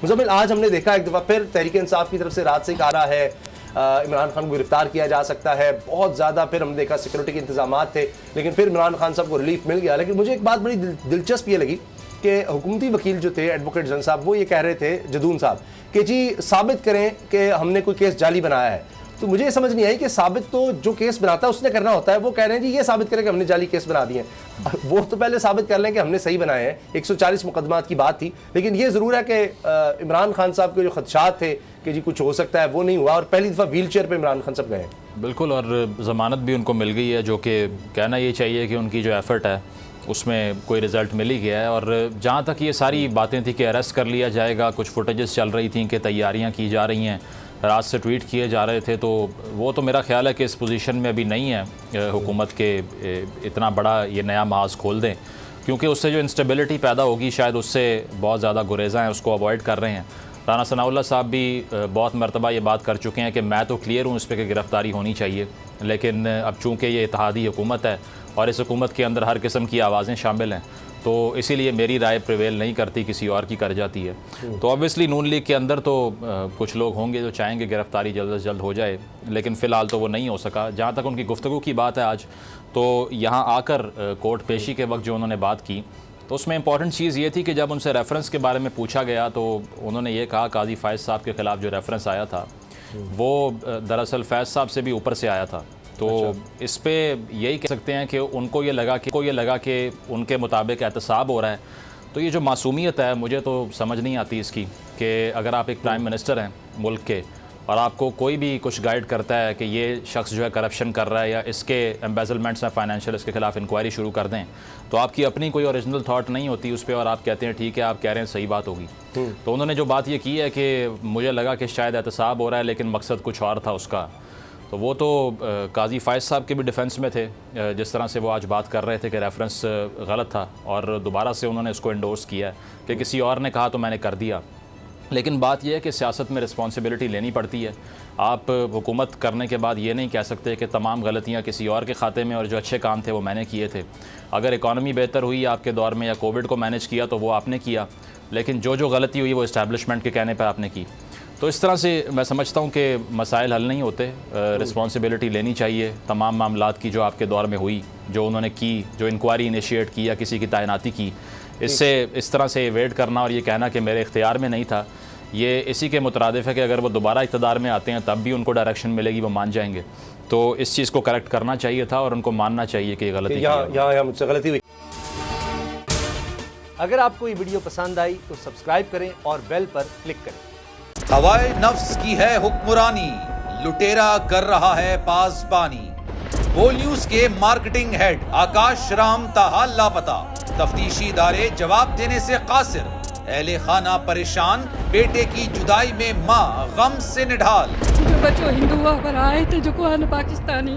مزمل، آج ہم نے دیکھا ایک دفعہ پھر تحریک انصاف کی طرف سے رات سے کہا رہا ہے عمران خان کو گرفتار کیا جا سکتا ہے، بہت زیادہ پھر ہم نے دیکھا سیکورٹی کے انتظامات تھے، لیکن پھر عمران خان صاحب کو ریلیف مل گیا. لیکن مجھے ایک بات بڑی دلچسپ یہ لگی کہ حکومتی وکیل جو تھے ایڈوکیٹ زن صاحب، وہ یہ کہہ رہے تھے جدون صاحب کہ جی ثابت کریں کہ ہم نے کوئی کیس جعلی بنایا ہے. تو مجھے یہ سمجھ نہیں آئی کہ ثابت تو جو کیس بناتا ہے اس نے کرنا ہوتا ہے. وہ کہہ رہے ہیں جی یہ ثابت کریں کہ ہم نے جعلی کیس بنا دیے ہیں. وہ تو پہلے ثابت کر لیں کہ ہم نے صحیح بنائے ہیں. 140 مقدمات کی بات تھی، لیکن یہ ضرور ہے کہ عمران خان صاحب کے جو خدشات تھے کہ جی کچھ ہو سکتا ہے وہ نہیں ہوا، اور پہلی دفعہ ویل چیئر پہ عمران خان صاحب گئے ہیں. بالکل، اور ضمانت بھی ان کو مل گئی ہے، جو کہ کہنا یہ چاہیے کہ ان کی جو ایفرٹ ہے اس میں کوئی رزلٹ مل ہی گیا ہے. اور جہاں تک یہ ساری باتیں تھیں کہ اریسٹ کر لیا جائے گا، کچھ فوٹیجز چل رہی تھیں کہ تیاریاں کی جا رہی ہیں، رات سے ٹویٹ کیے جا رہے تھے، تو وہ تو میرا خیال ہے کہ اس پوزیشن میں ابھی نہیں ہے حکومت کے اتنا بڑا یہ نیا محاذ کھول دیں، کیونکہ اس سے جو انسٹیبلٹی پیدا ہوگی شاید اس سے بہت زیادہ گریزاں ہیں، اس کو اوائڈ کر رہے ہیں. رانا ثناء اللہ صاحب بھی بہت مرتبہ یہ بات کر چکے ہیں کہ میں تو کلیئر ہوں اس پہ کہ گرفتاری ہونی چاہیے، لیکن اب چونکہ یہ اتحادی حکومت ہے اور اس حکومت کے اندر ہر قسم کی آوازیں شامل ہیں، تو اسی لیے میری رائے پریویل نہیں کرتی، کسی اور کی کر جاتی ہے. تو آبویسلی نون لیگ کے اندر تو کچھ لوگ ہوں گے جو چاہیں گے گرفتاری جلد از جلد ہو جائے، لیکن فی الحال تو وہ نہیں ہو سکا. جہاں تک ان کی گفتگو کی بات ہے آج، تو یہاں آ کر کورٹ پیشی کے وقت جو انہوں نے بات کی، تو اس میں امپورٹنٹ چیز یہ تھی کہ جب ان سے ریفرنس کے بارے میں پوچھا گیا تو انہوں نے یہ کہا قاضی فائز صاحب کے خلاف جو ریفرنس آیا تھا وہ دراصل فیض صاحب سے بھی اوپر سے آیا تھا. تو اس پہ یہی کہہ سکتے ہیں کہ ان کو یہ لگا کہ ان کے مطابق احتساب ہو رہا ہے. تو یہ جو معصومیت ہے مجھے تو سمجھ نہیں آتی اس کی، کہ اگر آپ ایک پرائم منسٹر ہیں ملک کے اور آپ کو کوئی بھی کچھ گائیڈ کرتا ہے کہ یہ شخص جو ہے کرپشن کر رہا ہے یا اس کے ایمبیزلمنٹس ہیں فائنینشیل، اس کے خلاف انکوائری شروع کر دیں، تو آپ کی اپنی کوئی اوریجنل تھاٹ نہیں ہوتی اس پہ اور آپ کہتے ہیں ٹھیک ہے آپ کہہ رہے ہیں صحیح بات ہوگی. تو انہوں نے جو بات یہ کی ہے کہ مجھے لگا کہ شاید احتساب ہو رہا ہے لیکن مقصد کچھ اور تھا اس کا، تو وہ تو قاضی فائز صاحب کے بھی ڈیفنس میں تھے جس طرح سے وہ آج بات کر رہے تھے کہ ریفرنس غلط تھا، اور دوبارہ سے انہوں نے اس کو انڈورس کیا کہ کسی اور نے کہا تو میں نے کر دیا. لیکن بات یہ ہے کہ سیاست میں رسپانسبلٹی لینی پڑتی ہے. آپ حکومت کرنے کے بعد یہ نہیں کہہ سکتے کہ تمام غلطیاں کسی اور کے کھاتے میں اور جو اچھے کام تھے وہ میں نے کیے تھے. اگر اکانومی بہتر ہوئی آپ کے دور میں یا کووڈ کو مینیج کیا تو وہ آپ نے کیا، لیکن جو غلطی ہوئی وہ اسٹیبلشمنٹ کے کہنے پہ آپ نے کی. تو اس طرح سے میں سمجھتا ہوں کہ مسائل حل نہیں ہوتے، رسپانسبلٹی لینی چاہیے تمام معاملات کی جو آپ کے دور میں ہوئی، جو انہوں نے کی، جو انکوائری انیشیٹ کی یا کسی کی تعیناتی کی. اس طرح سے ویٹ کرنا اور یہ کہنا کہ میرے اختیار میں نہیں تھا، یہ اسی کے مترادف ہے کہ اگر وہ دوبارہ اقتدار میں آتے ہیں تب بھی ان کو ڈائریکشن ملے گی، وہ مان جائیں گے. تو اس چیز کو کریکٹ کرنا چاہیے تھا اور ان کو ماننا چاہیے کہ یہ غلطی یہاں مجھ سے غلطی ہوئی. اگر آپ کو یہ ویڈیو پسند آئی تو سبسکرائب کریں اور بیل پر کلک کریں. ہوائے نفس کی ہے حکمرانی، لٹیرا کر رہا ہے پاسبانی. بول نیوز کے مارکیٹنگ ہیڈ آکاش رام تاحال لاپتہ، تفتیشی ادارے جواب دینے سے قاصر. اہل خانہ پریشان، بیٹے کی جدائی میں ماں غم سے نڈھال. جو بچو ہندو پر آئے تھے جو کو پاکستانی،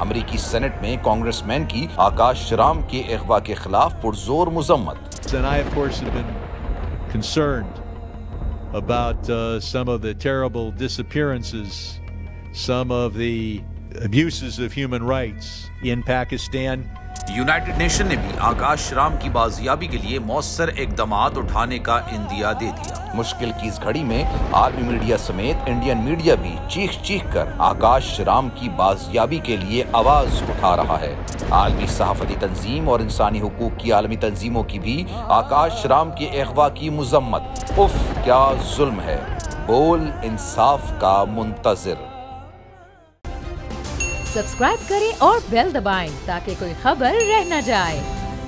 امریکی سینٹ میں کانگریس مین کی آکاش رام کے اغوا کے خلاف پرزور مذمت. And I, of course, have been concerned about some of the terrible disappearances, some of the abuses of human rights in Pakistan. United nation نے بھی آکاش رام کی بازیابی کے لیے مؤثر اقدامات اٹھانے کا عندیہ دے دیا. مشکل کی اس گھڑی میں عالمی میڈیا سمیت انڈین میڈیا بھی چیخ کر آکاش رام کی بازیابی کے لیے آواز اٹھا رہا ہے. عالمی صحافتی تنظیم اور انسانی حقوق کی عالمی تنظیموں کی بھی آکاش رام کے اغوا کی مذمت. اف کیا ظلم ہے، بول انصاف کا منتظر. سبسکرائب کریں اور بیل دبائیں تاکہ کوئی خبر رہ نہ جائے.